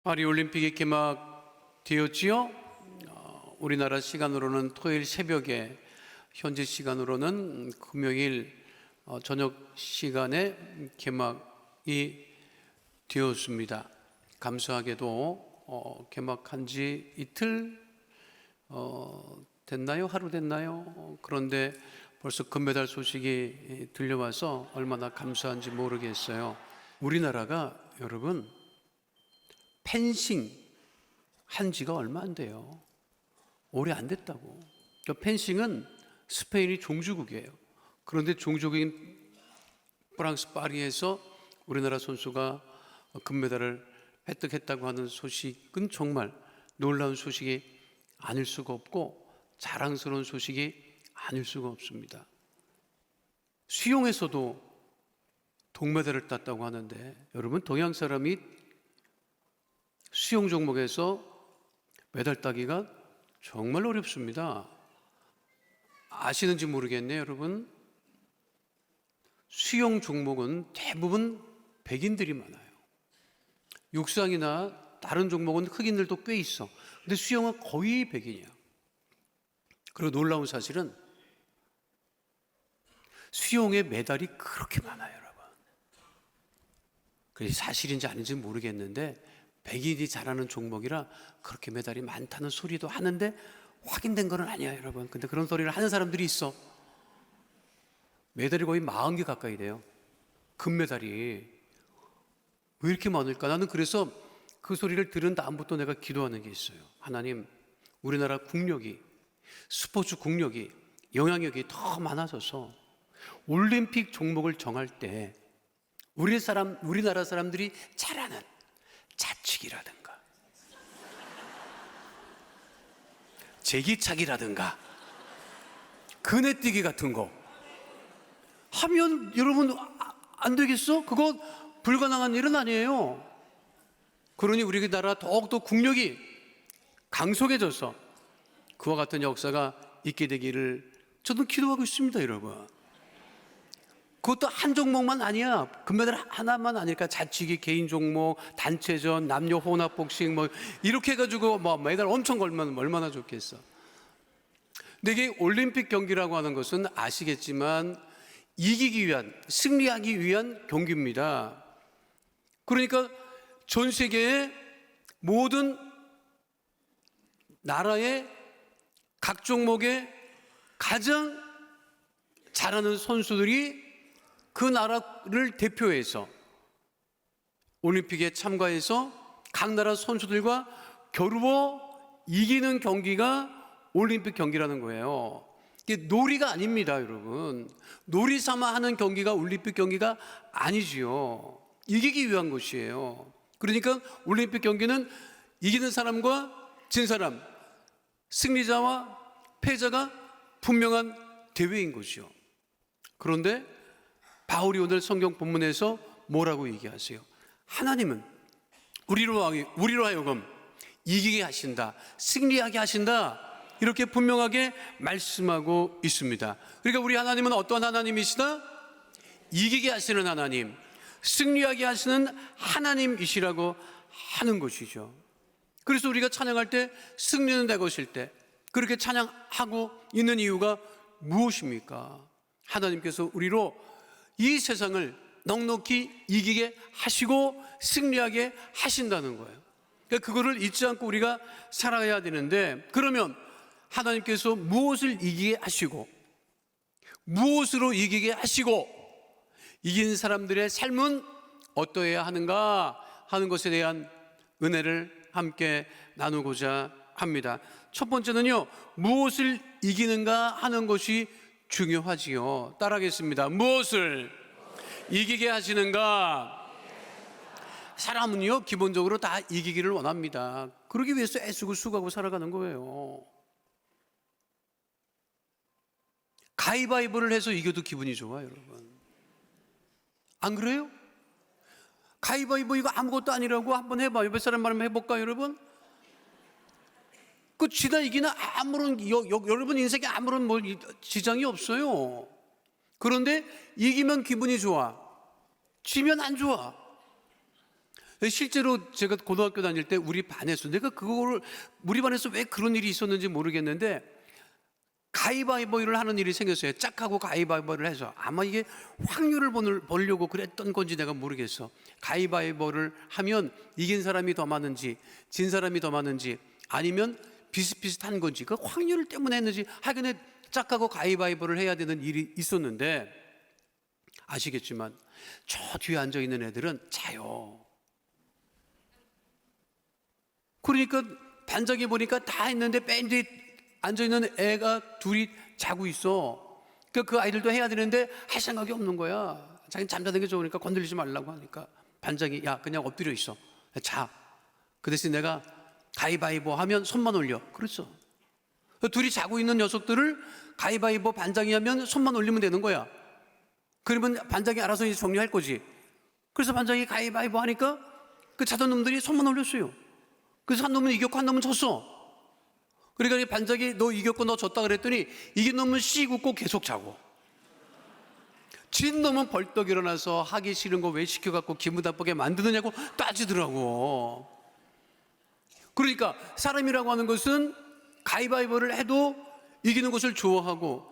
파리올림픽이 개막되었지요. 우리나라 시간으로는 토요일 새벽에, 현지 시간으로는 금요일 저녁 시간에 개막이 되었습니다. 감사하게도 개막한 지 이틀 됐나요? 하루 됐나요? 그런데 벌써 금메달 소식이 들려와서 얼마나 감사한지 모르겠어요. 우리나라가 여러분 펜싱 한 지가 얼마 안 돼요. 오래 안 됐다고. 그러니까 펜싱은 스페인이 종주국이에요. 그런데 종주국인 프랑스 파리에서 우리나라 선수가 금메달을 획득했다고 하는 소식은 정말 놀라운 소식이 아닐 수가 없고 자랑스러운 소식이 아닐 수가 없습니다. 수영에서도 동메달을 땄다고 하는데, 여러분 동양 사람이 수영 종목에서 메달 따기가 정말 어렵습니다. 아시는지 모르겠네요, 여러분. 수영 종목은 대부분 백인들이 많아요. 육상이나 다른 종목은 흑인들도 꽤 있어. 근데 수영은 거의 백인이야. 그리고 놀라운 사실은 수영의 메달이 그렇게 많아요, 여러분. 그게 사실인지 아닌지 모르겠는데 백인이 잘하는 종목이라 그렇게 메달이 많다는 소리도 하는데 확인된 건 아니야, 여러분. 근데 그런 소리를 하는 사람들이 있어. 메달이 거의 40개 가까이 돼요. 금메달이. 왜 이렇게 많을까? 나는 그래서 그 소리를 들은 다음부터 내가 기도하는 게 있어요. 하나님, 우리나라 국력이, 스포츠 국력이, 영향력이 더 많아져서 올림픽 종목을 정할 때 우리나라 사람들이 잘하는 자치기라든가 제기차기라든가 그네뛰기 같은 거 하면 여러분 안 되겠어? 그거 불가능한 일은 아니에요. 그러니 우리나라 더욱더 국력이 강성해져서 그와 같은 역사가 있게 되기를 저도 기도하고 있습니다, 여러분. 그것도 한 종목만 아니야. 금메달 하나만 아닐까. 자치기, 개인 종목, 단체전, 남녀 혼합 복싱 이렇게 해가지고 메달 엄청 걸면 얼마나 좋겠어. 근데 이게 올림픽 경기라고 하는 것은 아시겠지만 이기기 위한, 승리하기 위한 경기입니다. 그러니까 전 세계의 모든 나라의 각 종목에 가장 잘하는 선수들이 그 나라를 대표해서 올림픽에 참가해서 각 나라 선수들과 겨루어 이기는 경기가 올림픽 경기라는 거예요. 이게 놀이가 아닙니다, 여러분. 놀이 삼아 하는 경기가 올림픽 경기가 아니지요. 이기기 위한 것이에요. 그러니까 올림픽 경기는 이기는 사람과 진 사람, 승리자와 패자가 분명한 대회인 것이요. 그런데 바울이 오늘 성경 본문에서 뭐라고 얘기하세요? 하나님은 우리로 하여금 이기게 하신다, 승리하게 하신다, 이렇게 분명하게 말씀하고 있습니다. 그러니까 우리 하나님은 어떤 하나님이시다? 이기게 하시는 하나님, 승리하게 하시는 하나님이시라고 하는 것이죠. 그래서 우리가 찬양할 때 승리는 내 것일 때 그렇게 찬양하고 있는 이유가 무엇입니까? 하나님께서 우리로 이 세상을 넉넉히 이기게 하시고 승리하게 하신다는 거예요. 그러니까 그거를 잊지 않고 우리가 살아야 되는데, 그러면 하나님께서 무엇을 이기게 하시고 무엇으로 이기게 하시고 이긴 사람들의 삶은 어떠해야 하는가 하는 것에 대한 은혜를 함께 나누고자 합니다. 첫 번째는요, 무엇을 이기는가 하는 것이 중요하지요. 따라하겠습니다. 무엇을 이기게 하시는가? 사람은요, 기본적으로 다 이기기를 원합니다. 그러기 위해서 애쓰고 수고하고 살아가는 거예요. 가위바위보를 해서 이겨도 기분이 좋아요, 여러분. 안 그래요? 가위바위보 이거 아무것도 아니라고 한번 해봐. 옆에 사람 말하면 해볼까, 여러분? 그 지나 이기나 여러분 인생에 아무런 지장이 없어요. 그런데 이기면 기분이 좋아, 지면 안 좋아. 실제로 제가 고등학교 다닐 때 우리 반에서, 내가 그거를 우리 반에서 왜 그런 일이 있었는지 모르겠는데 가위바위보를 하는 일이 생겼어요. 짝하고 가위바위보를 해서, 아마 이게 확률을 보려고 그랬던 건지 내가 모르겠어. 가위바위보를 하면 이긴 사람이 더 많은지 진 사람이 더 많은지 아니면 비슷비슷한 건지, 그 확률 때문에 했는지 하여간에 짝하고 가위바위보를 해야 되는 일이 있었는데, 아시겠지만 저 뒤에 앉아있는 애들은 자요. 그러니까 반장이 보니까 다 했는데 맨 뒤에 앉아있는 애가 둘이 자고 있어. 그러니까 그 아이들도 해야 되는데 할 생각이 없는 거야. 자기는 잠자는 게 좋으니까 건들리지 말라고 하니까 반장이, 야 그냥 엎드려 있어, 자. 그 대신 내가 가위바위보 하면 손만 올려. 그렇죠. 둘이 자고 있는 녀석들을 가위바위보 반장이 하면 손만 올리면 되는 거야. 그러면 반장이 알아서 이제 정리할 거지. 그래서 반장이 가위바위보 하니까 그 자던 놈들이 손만 올렸어요. 그래서 한 놈은 이겼고 한 놈은 졌어. 그러니까 반장이 너 이겼고 너 졌다 그랬더니 이긴 놈은 씩 웃고 계속 자고, 진 놈은 벌떡 일어나서 하기 싫은 거 왜 시켜갖고 기분 나쁘게 만드느냐고 따지더라고. 그러니까 사람이라고 하는 것은 가위바위보를 해도 이기는 것을 좋아하고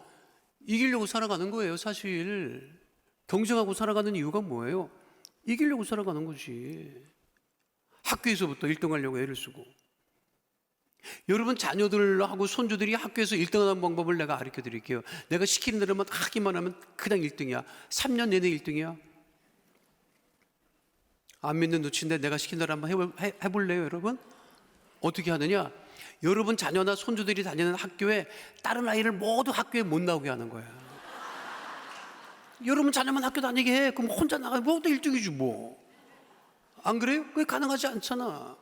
이기려고 살아가는 거예요. 사실 경쟁하고 살아가는 이유가 뭐예요? 이기려고 살아가는 거지. 학교에서부터 1등 하려고 애를 쓰고. 여러분 자녀들하고 손주들이 학교에서 1등하는 방법을 내가 가르쳐 드릴게요. 내가 시키는 대로만 하기만 하면 그냥 1등이야. 3년 내내 1등이야. 안 믿는 눈치인데 내가 시킨 대로 한번 해볼래요, 여러분? 어떻게 하느냐? 여러분 자녀나 손주들이 다니는 학교에 다른 아이를 모두 학교에 못 나오게 하는 거야. 여러분 자녀만 학교 다니게 해. 그럼 혼자 나가면 모두 1등이지 뭐. 안 그래요? 그게 가능하지 않잖아.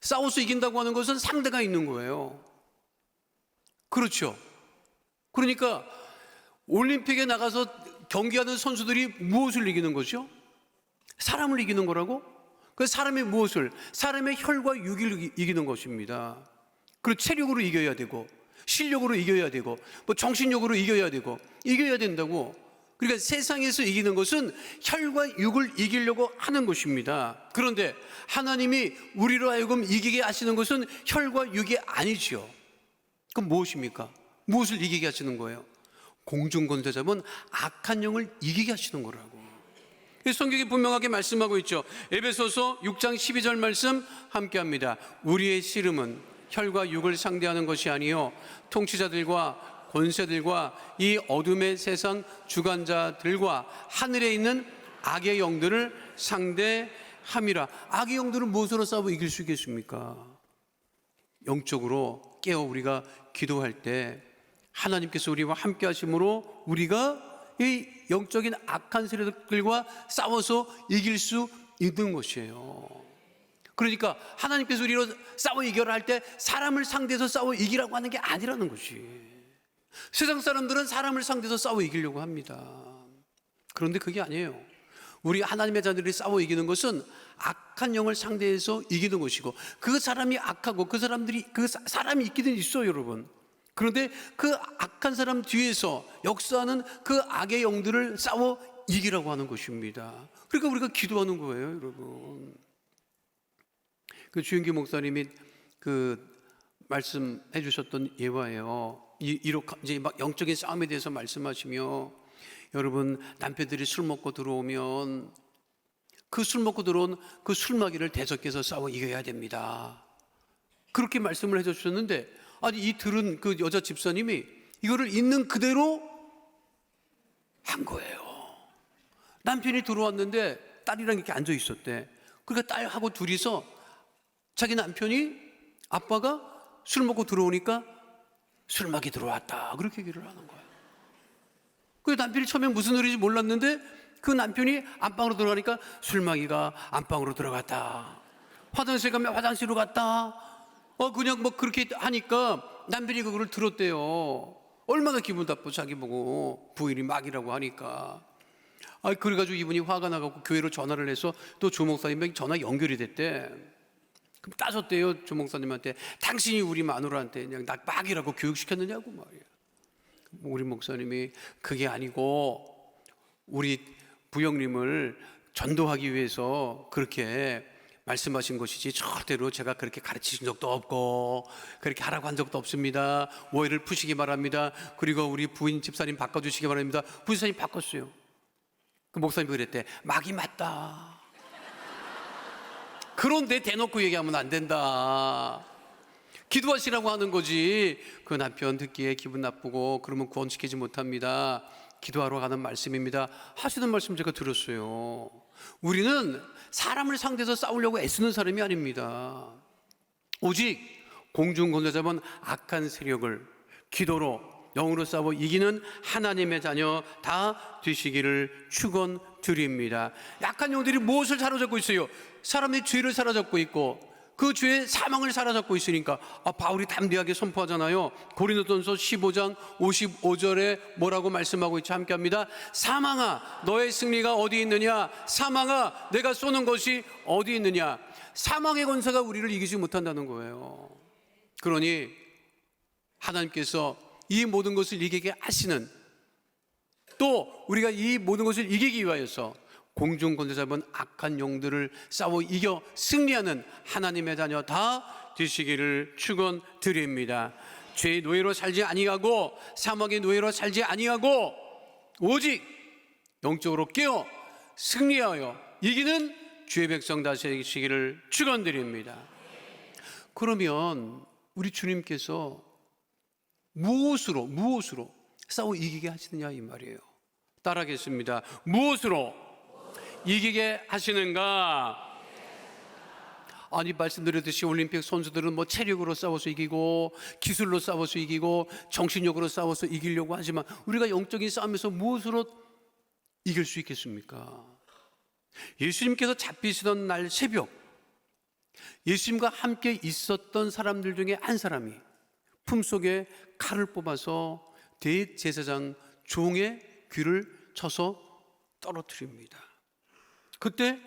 싸워서 이긴다고 하는 것은 상대가 있는 거예요. 그렇죠. 그러니까 올림픽에 나가서 경기하는 선수들이 무엇을 이기는 거죠? 사람을 이기는 거라고? 그 사람의 무엇을? 사람의 혈과 육을 이기는 것입니다. 그리고 체력으로 이겨야 되고 실력으로 이겨야 되고 뭐 정신력으로 이겨야 되고 이겨야 된다고. 그러니까 세상에서 이기는 것은 혈과 육을 이기려고 하는 것입니다. 그런데 하나님이 우리로 하여금 이기게 하시는 것은 혈과 육이 아니지요. 그럼 무엇입니까? 무엇을 이기게 하시는 거예요? 공중권세 잡은 악한 영을 이기게 하시는 거라고. 성경이 분명하게 말씀하고 있죠. 에베소서 6장 12절 말씀 함께합니다. 우리의 씨름은 혈과 육을 상대하는 것이 아니요 통치자들과 권세들과 이 어둠의 세상 주관자들과 하늘에 있는 악의 영들을 상대함이라. 악의 영들은 무엇으로 싸워 이길 수 있겠습니까? 영적으로 깨어 우리가 기도할 때 하나님께서 우리와 함께 하심으로 우리가 이 영적인 악한 세력들과 싸워서 이길 수 있는 것이에요. 그러니까 하나님께서 우리로 싸워 이겨라 할 때 사람을 상대해서 싸워 이기라고 하는 게 아니라는 것이. 세상 사람들은 사람을 상대해서 싸워 이기려고 합니다. 그런데 그게 아니에요. 우리 하나님의 자들이 싸워 이기는 것은 악한 영을 상대해서 이기는 것이고, 그 사람이 악하고 그 사람이 있기는 있어요, 여러분. 그런데 그 악한 사람 뒤에서 역사하는 그 악의 영들을 싸워 이기라고 하는 것입니다. 그러니까 우리가 기도하는 거예요, 여러분. 그 주영기 목사님이 말씀해 주셨던 예화예요. 이제 막 영적인 싸움에 대해서 말씀하시며, 여러분 남편들이 술 먹고 들어오면 그 술 먹고 들어온 그 술마귀를 대적해서 싸워 이겨야 됩니다. 그렇게 말씀을 해 주셨는데, 아니 이 들은 그 여자 집사님이 이거를 있는 그대로 한 거예요. 남편이 들어왔는데 딸이랑 이렇게 앉아 있었대. 그러니까 딸하고 둘이서 자기 남편이, 아빠가 술 먹고 들어오니까 술마귀 들어왔다 그렇게 얘기를 하는 거예요. 그 남편이 처음에 무슨 소리인지 몰랐는데 그 남편이 안방으로 들어가니까 술마귀가 안방으로 들어갔다, 화장실 가면 화장실로 갔다, 그냥 뭐 그렇게 하니까 남편이 그걸 들었대요. 얼마나 기분 나쁘고, 자기 보고 부인이 마귀라고 하니까. 그래가지고 이분이 화가 나갖고 교회로 전화를 해서 또 조 목사님에게 전화 연결이 됐대. 그럼 따졌대요, 조 목사님한테. 당신이 우리 마누라한테 그냥 나 마귀라고 교육시켰느냐고 말이야. 우리 목사님이 그게 아니고 우리 부영님을 전도하기 위해서 그렇게 말씀하신 것이지 절대로 제가 그렇게 가르치신 적도 없고 그렇게 하라고 한 적도 없습니다. 오해를 푸시기 바랍니다. 그리고 우리 부인 집사님 바꿔주시기 바랍니다. 부집사님 바꿨어요. 그 목사님이 그랬대. 막이 맞다. 그런데 대놓고 얘기하면 안 된다. 기도하시라고 하는 거지. 그 남편 듣기에 기분 나쁘고 그러면 구원시키지 못합니다. 기도하러 가는 말씀입니다 하시는 말씀 제가 들었어요. 우리는 사람을 상대해서 싸우려고 애쓰는 사람이 아닙니다. 오직 공중권세 잡은 악한 세력을 기도로 영으로 싸워 이기는 하나님의 자녀 다 되시기를 축원드립니다. 약한 영들이 무엇을 사로잡고 있어요? 사람의 죄를 사로잡고 있고 그 죄의 사망을 사로잡고 있으니까 바울이 담대하게 선포하잖아요. 고린도전서 15장 55절에 뭐라고 말씀하고 있죠? 함께합니다. 사망아 너의 승리가 어디 있느냐? 사망아 내가 쏘는 것이 어디 있느냐? 사망의 권세가 우리를 이기지 못한다는 거예요. 그러니 하나님께서 이 모든 것을 이기게 하시는, 또 우리가 이 모든 것을 이기기 위하여서 공중권세 잡은 악한 영들을 싸워 이겨 승리하는 하나님의 자녀 다 되시기를 축원드립니다. 죄의 노예로 살지 아니하고 사망의 노예로 살지 아니하고 오직 영적으로 깨어 승리하여 이기는 주의 백성 다 되시기를 축원드립니다. 그러면 우리 주님께서 무엇으로 싸워 이기게 하시느냐 이 말이에요. 따라하겠습니다. 무엇으로 이기게 하시는가? 아니 말씀드렸듯이 올림픽 선수들은 뭐 체력으로 싸워서 이기고 기술로 싸워서 이기고 정신력으로 싸워서 이기려고 하지만 우리가 영적인 싸움에서 무엇으로 이길 수 있겠습니까? 예수님께서 잡히시던 날 새벽 예수님과 함께 있었던 사람들 중에 한 사람이 품속에 칼을 뽑아서 대제사장 종의 귀를 쳐서 떨어뜨립니다. 그때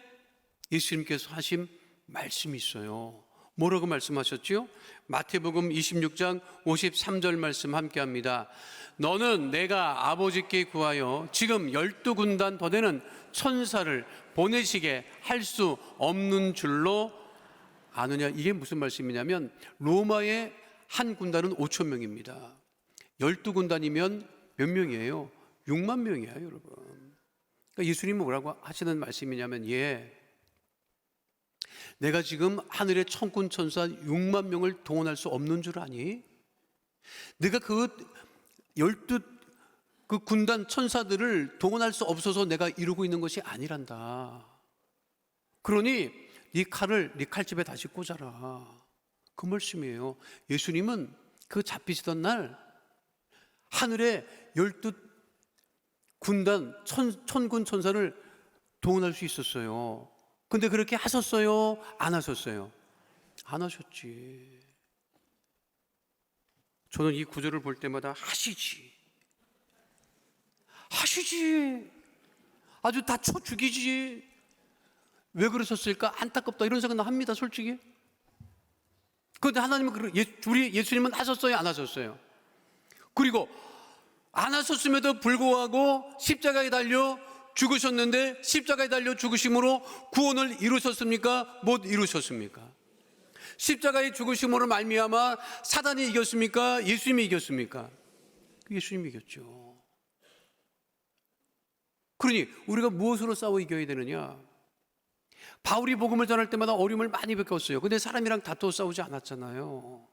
예수님께서 하신 말씀이 있어요. 뭐라고 말씀하셨죠? 마태복음 26장 53절 말씀 함께합니다. 너는 내가 아버지께 구하여 지금 12군단 더 되는 천사를 보내시게 할 수 없는 줄로 아느냐. 이게 무슨 말씀이냐면 로마의 한 군단은 5천 명입니다 12군단이면 몇 명이에요? 6만 명이에요 여러분. 그러니까 예수님은 뭐라고 하시는 말씀이냐면 내가 지금 하늘의 천군 천사 6만 명을 동원할 수 없는 줄 아니? 내가 그 12 그 군단 천사들을 동원할 수 없어서 내가 이루고 있는 것이 아니란다. 그러니 네 칼을 네 칼집에 다시 꽂아라. 그 말씀이에요. 예수님은 그 잡히시던 날 하늘에 12군단 천군 천사를 동원할 수 있었어요. 근데 그렇게 하셨어요? 안 하셨어요? 안 하셨지. 저는 이 구절을 볼 때마다 하시지 아주 다 쳐 죽이지. 왜 그러셨을까? 안타깝다 이런 생각 합니다 솔직히. 그런데 하나님은 우리 예수님은 하셨어요? 안 하셨어요? 그리고 안 하셨음에도 불구하고 십자가에 달려 죽으셨는데 십자가에 달려 죽으심으로 구원을 이루셨습니까? 못 이루셨습니까? 십자가의 죽으심으로 말미암아 사단이 이겼습니까? 예수님이 이겼습니까? 예수님이 이겼죠. 그러니 우리가 무엇으로 싸워 이겨야 되느냐? 바울이 복음을 전할 때마다 어려움을 많이 겪었어요. 근데 사람이랑 다투어 싸우지 않았잖아요.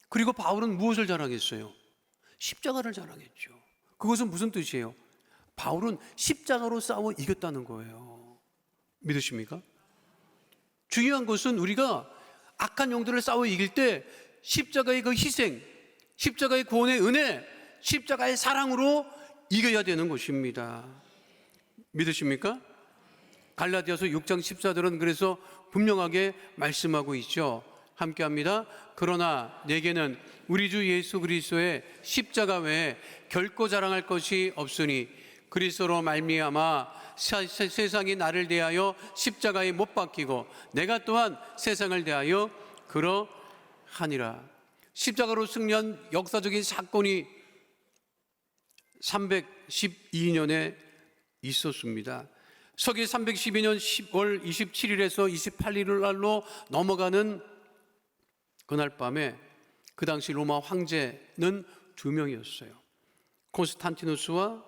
그리고 바울은 무엇을 자랑했어요? 십자가를 자랑했죠. 그것은 무슨 뜻이에요? 바울은 십자가로 싸워 이겼다는 거예요. 믿으십니까? 중요한 것은 우리가 악한 영들을 싸워 이길 때 십자가의 그 희생, 십자가의 구원의 은혜, 십자가의 사랑으로 이겨야 되는 것입니다. 믿으십니까? 갈라디아서 6장 14절은 그래서 분명하게 말씀하고 있죠. 함께합니다. 그러나 내게는 우리 주 예수 그리스도의 십자가 외에 결코 자랑할 것이 없으니 그리스도로 말미암아 세상이 나를 대하여 십자가에 못 박히고 내가 또한 세상을 대하여 그러하니라. 십자가로 승리한 역사적인 사건이 312년에 있었습니다. 서기 312년 10월 27일에서 28일 날로 넘어가는 그날 밤에 그 당시 로마 황제는 두 명이었어요. 콘스탄티누스와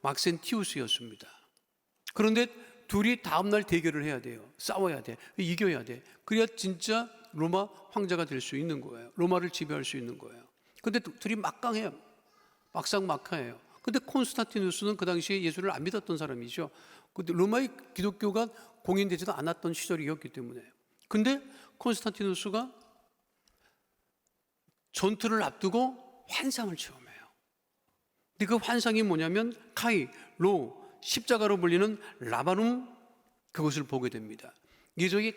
막센티우스였습니다. 그런데 둘이 다음날 대결을 해야 돼요. 싸워야 돼. 이겨야 돼. 그래야 진짜 로마 황제가 될 수 있는 거예요. 로마를 지배할 수 있는 거예요. 근데 둘이 막강해요. 막상막하예요. 근데 콘스탄티누스는 그 당시에 예수를 안 믿었던 사람이죠. 근데 로마의 기독교가 공인되지도 않았던 시절이었기 때문에. 근데 콘스탄티누스가 전투를 앞두고 환상을 체험해요. 근데 그 환상이 뭐냐면 카이, 로, 십자가로 불리는 라바눔, 그것을 보게 됩니다. 이게 저기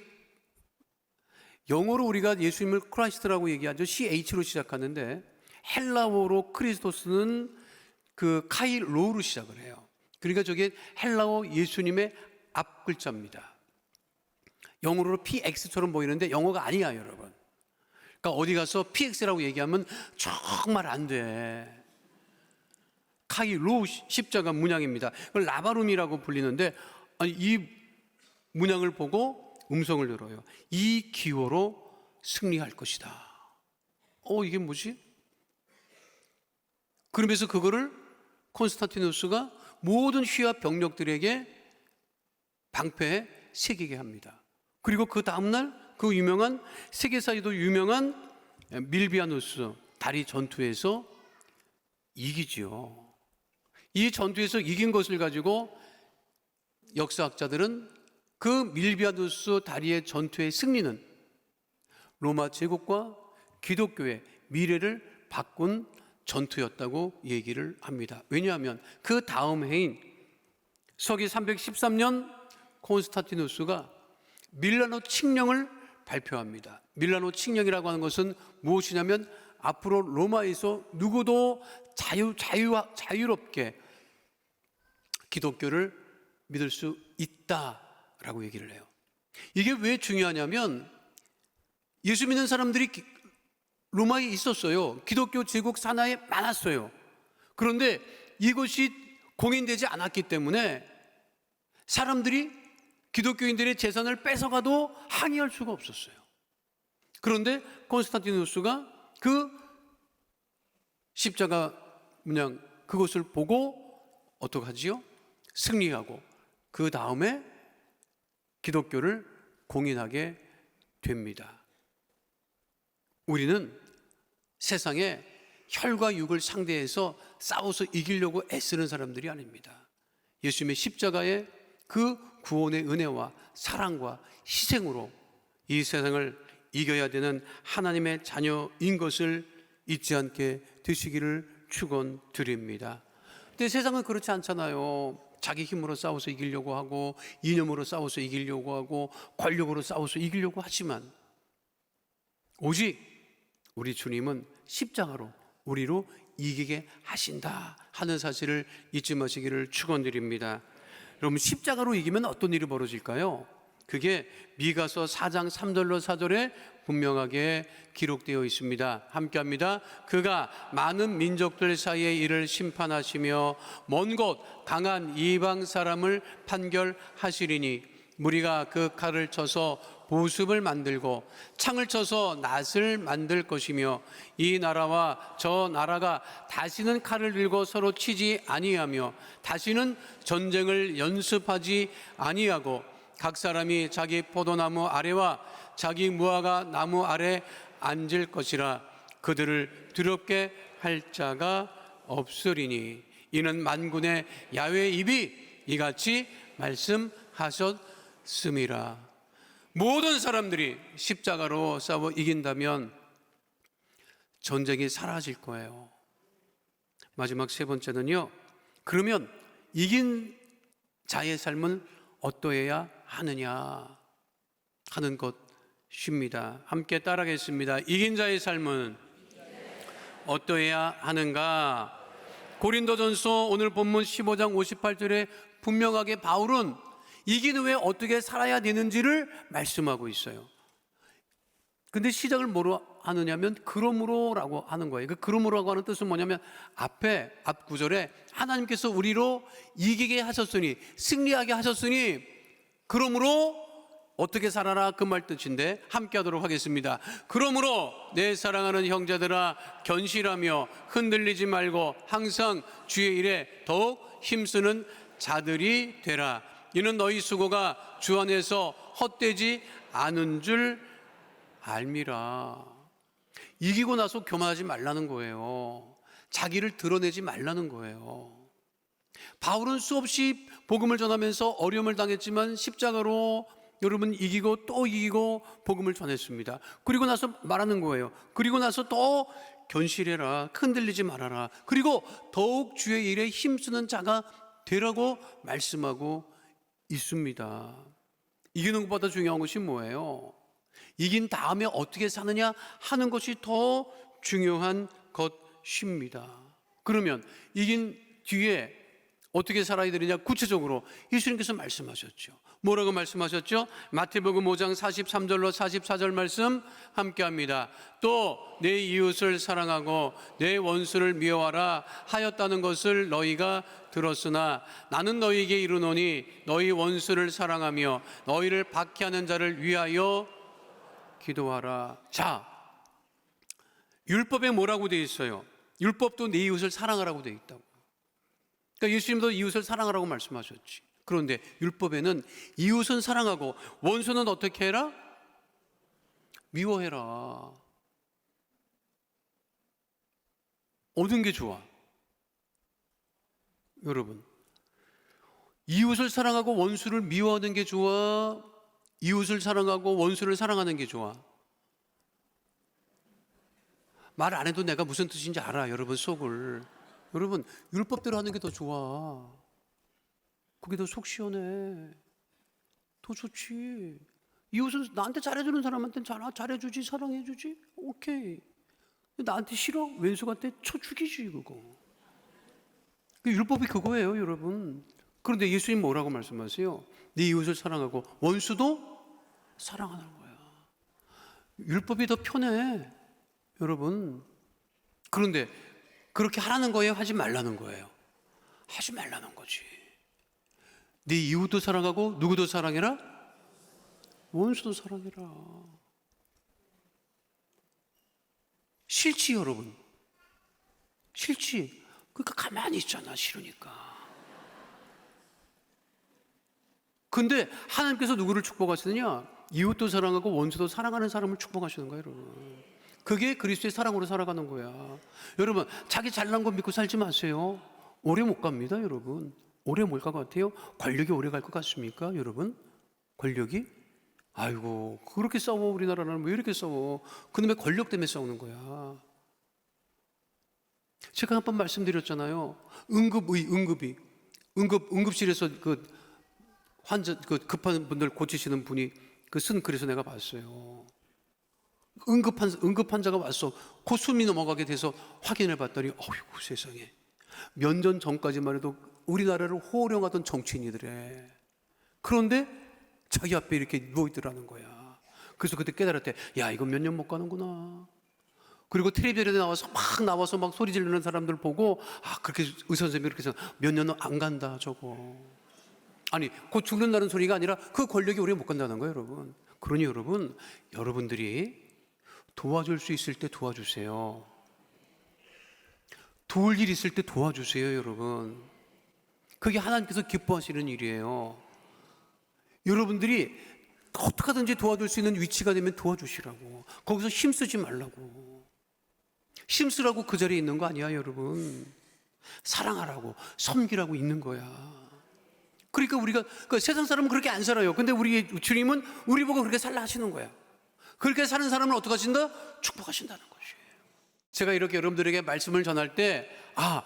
영어로 우리가 예수님을 크라이스트라고 얘기하죠. CH로 시작하는데 헬라어로 크리스토스는 그 카이 로로 시작을 해요. 그러니까 저게 헬라어 예수님의 앞 글자입니다. 영어로 PX처럼 보이는데 영어가 아니야, 여러분. 그러니까 어디 가서 PX라고 얘기하면 정말 안 돼. 카이 로 십자가 문양입니다. 그걸 라바룸이라고 불리는데 이 문양을 보고 음성을 들어요. 이 기호로 승리할 것이다. 이게 뭐지? 그러면서 그거를 콘스탄티누스가 모든 휘하 병력들에게 방패에 새기게 합니다. 그리고 그 다음날 그 유명한 세계사에도 유명한 밀비아누스 다리 전투에서 이기지요. 이 전투에서 이긴 것을 가지고 역사학자들은 그 밀비아누스 다리의 전투의 승리는 로마 제국과 기독교의 미래를 바꾼 전투였다고 얘기를 합니다. 왜냐하면 그 다음 해인 서기 313년 콘스탄티누스가 밀라노 칙령을 발표합니다. 밀라노 칙령이라고 하는 것은 무엇이냐면 앞으로 로마에서 누구도 자유롭게 기독교를 믿을 수 있다라고 얘기를 해요. 이게 왜 중요하냐면 예수 믿는 사람들이 로마에 있었어요. 기독교 제국 산하에 많았어요. 그런데 이것이 공인되지 않았기 때문에 사람들이 기독교인들의 재산을 뺏어가도 항의할 수가 없었어요. 그런데 콘스탄티누스가 그 십자가 문양 그것을 보고 어떻게 하지요? 승리하고 그 다음에 기독교를 공인하게 됩니다. 우리는 세상에 혈과 육을 상대해서 싸워서 이기려고 애쓰는 사람들이 아닙니다. 예수님의 십자가의 그 구원의 은혜와 사랑과 희생으로 이 세상을 이겨야 되는 하나님의 자녀인 것을 잊지 않게 되시기를 축원드립니다. 근데 세상은 그렇지 않잖아요. 자기 힘으로 싸워서 이기려고 하고 이념으로 싸워서 이기려고 하고 권력으로 싸워서 이기려고 하지만 오직 우리 주님은 십자가로 우리로 이기게 하신다 하는 사실을 잊지 마시기를 축원드립니다. 여러분, 십자가로 이기면 어떤 일이 벌어질까요? 그게 미가서 4장 3절로 4절에 분명하게 기록되어 있습니다. 함께합니다. 그가 많은 민족들 사이에 이를 심판하시며 먼 곳 강한 이방 사람을 판결하시리니 무리가 그 칼을 쳐서 보습을 만들고 창을 쳐서 낫을 만들 것이며 이 나라와 저 나라가 다시는 칼을 들고 서로 치지 아니하며 다시는 전쟁을 연습하지 아니하고 각 사람이 자기 포도나무 아래와 자기 무화과 나무 아래 앉을 것이라. 그들을 두렵게 할 자가 없으리니 이는 만군의 야훼 입이 이같이 말씀하셨음이라. 모든 사람들이 십자가로 싸워 이긴다면 전쟁이 사라질 거예요. 마지막 세 번째는요, 그러면 이긴 자의 삶은 어떠해야 하느냐 하는 것입니다. 함께 따라하겠습니다. 이긴 자의 삶은 어떠해야 하는가? 고린도전서 오늘 본문 15장 58절에 분명하게 바울은 이긴 후에 어떻게 살아야 되는지를 말씀하고 있어요. 근데 시작을 뭐로 하느냐면 그러므로라고 하는 거예요. 그 그러므로라고 하는 뜻은 뭐냐면 앞 구절에 하나님께서 우리로 이기게 하셨으니, 승리하게 하셨으니 그러므로 어떻게 살아라, 그 말 뜻인데 함께 하도록 하겠습니다. 그러므로 내 사랑하는 형제들아 견실하며 흔들리지 말고 항상 주의 일에 더욱 힘쓰는 자들이 되라. 이는 너희 수고가 주 안에서 헛되지 않은 줄 알미라. 이기고 나서 교만하지 말라는 거예요. 자기를 드러내지 말라는 거예요. 바울은 수없이 복음을 전하면서 어려움을 당했지만 십자가로 여러분 이기고 또 이기고 복음을 전했습니다. 그리고 나서 말하는 거예요. 그리고 나서 더 견실해라, 흔들리지 말아라, 그리고 더욱 주의 일에 힘쓰는 자가 되라고 말씀하고 있습니다. 이기는 것보다 중요한 것이 뭐예요? 이긴 다음에 어떻게 사느냐 하는 것이 더 중요한 것입니다. 그러면 이긴 뒤에 어떻게 살아야 되느냐, 구체적으로 예수님께서 말씀하셨죠. 뭐라고 말씀하셨죠? 마태복음 5장 43절로 44절 말씀 함께합니다. 또 내 이웃을 사랑하고 내 원수를 미워하라 하였다는 것을 너희가 들었으나 나는 너희에게 이르노니 너희 원수를 사랑하며 너희를 박해하는 자를 위하여 기도하라. 자, 율법에 뭐라고 되어 있어요? 율법도 내 이웃을 사랑하라고 되어 있다고. 그러니까 예수님도 이웃을 사랑하라고 말씀하셨지. 그런데 율법에는 이웃은 사랑하고 원수는 어떻게 해라? 미워해라. 어떤 게 좋아? 여러분, 이웃을 사랑하고 원수를 미워하는 게 좋아? 이웃을 사랑하고 원수를 사랑하는 게 좋아? 말 안 해도 내가 무슨 뜻인지 알아, 여러분 속을. 여러분, 율법대로 하는 게 더 좋아. 그게 더 속 시원해. 더 좋지. 이웃은 나한테 잘해주는 사람한테는 잘해주지, 사랑해주지. 오케이. 나한테 싫어? 왼수한테 쳐 죽이지, 그거. 율법이 그거예요, 여러분. 그런데 예수님 뭐라고 말씀하세요? 네 이웃을 사랑하고 원수도 사랑하는 거야. 율법이 더 편해, 여러분. 그런데 그렇게 하라는 거예요? 하지 말라는 거예요? 하지 말라는 거지. 네 이웃도 사랑하고 누구도 사랑해라? 원수도 사랑해라. 싫지, 여러분. 싫지. 그러니까 가만히 있잖아, 싫으니까. 근데 하나님께서 누구를 축복하시느냐? 이웃도 사랑하고 원수도 사랑하는 사람을 축복하시는 거예요, 여러분. 그게 그리스도의 사랑으로 살아가는 거야. 여러분, 자기 잘난 거 믿고 살지 마세요. 오래 못 갑니다, 여러분. 오래 못 갈 것 같아요? 권력이 오래 갈 것 같습니까, 여러분? 권력이? 아이고, 그렇게 싸워, 우리나라는. 왜 이렇게 싸워? 그놈의 권력 때문에 싸우는 거야. 제가 한 번 말씀드렸잖아요. 응급실에서 그 환자, 그 급한 분들 고치시는 분이 쓴 글에서 내가 봤어요. 응급 환자가 왔어. 곧 숨이 넘어가게 돼서 확인해 봤더니, 어이구, 세상에. 몇 년 전까지만 해도 우리나라를 호령하던 정치인이더래. 그런데 자기 앞에 이렇게 누워있더라는 거야. 그래서 그때 깨달았대. 야, 이거 몇 년 못 가는구나. 그리고 텔레비전에 나와서 막 소리 지르는 사람들 보고, 아, 그렇게 의사 선생님이 그렇게 해서 몇 년은 안 간다, 저거. 아니, 곧 죽는다는 소리가 아니라 그 권력이 오래 못 간다는 거예요, 여러분. 그러니 여러분, 여러분들이 도와줄 수 있을 때 도와주세요. 도울 일 있을 때 도와주세요, 여러분. 그게 하나님께서 기뻐하시는 일이에요. 여러분들이 어떻게든지 도와줄 수 있는 위치가 되면 도와주시라고. 거기서 힘쓰지 말라고. 힘쓰라고 그 자리에 있는 거 아니야, 여러분. 사랑하라고, 섬기라고 있는 거야. 그러니까 우리가, 세상 사람은 그렇게 안 살아요. 근데 우리 주님은 우리 보고 그렇게 살라 하시는 거야. 그렇게 사는 사람을 어떻게 하신다? 축복하신다는 것이에요. 제가 이렇게 여러분들에게 말씀을 전할 때, 아,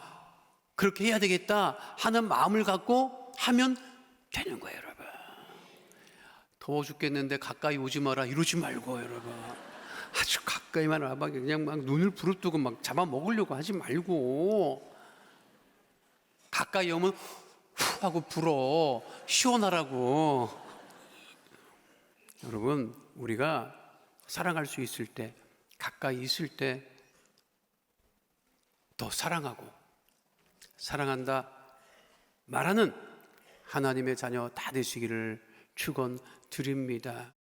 그렇게 해야 되겠다 하는 마음을 갖고 하면 되는 거예요, 여러분. 더워 죽겠는데 가까이 오지 마라 이러지 말고, 여러분. 아주 가까이만 와봐. 그냥 막 눈을 부릅뜨고 막 잡아먹으려고 하지 말고, 가까이 오면 후 하고 불어. 시원하라고. 여러분, 우리가 사랑할 수 있을 때 가까이 있을 때 더 사랑하고 사랑한다 말하는 하나님의 자녀 다 되시기를 축원드립니다.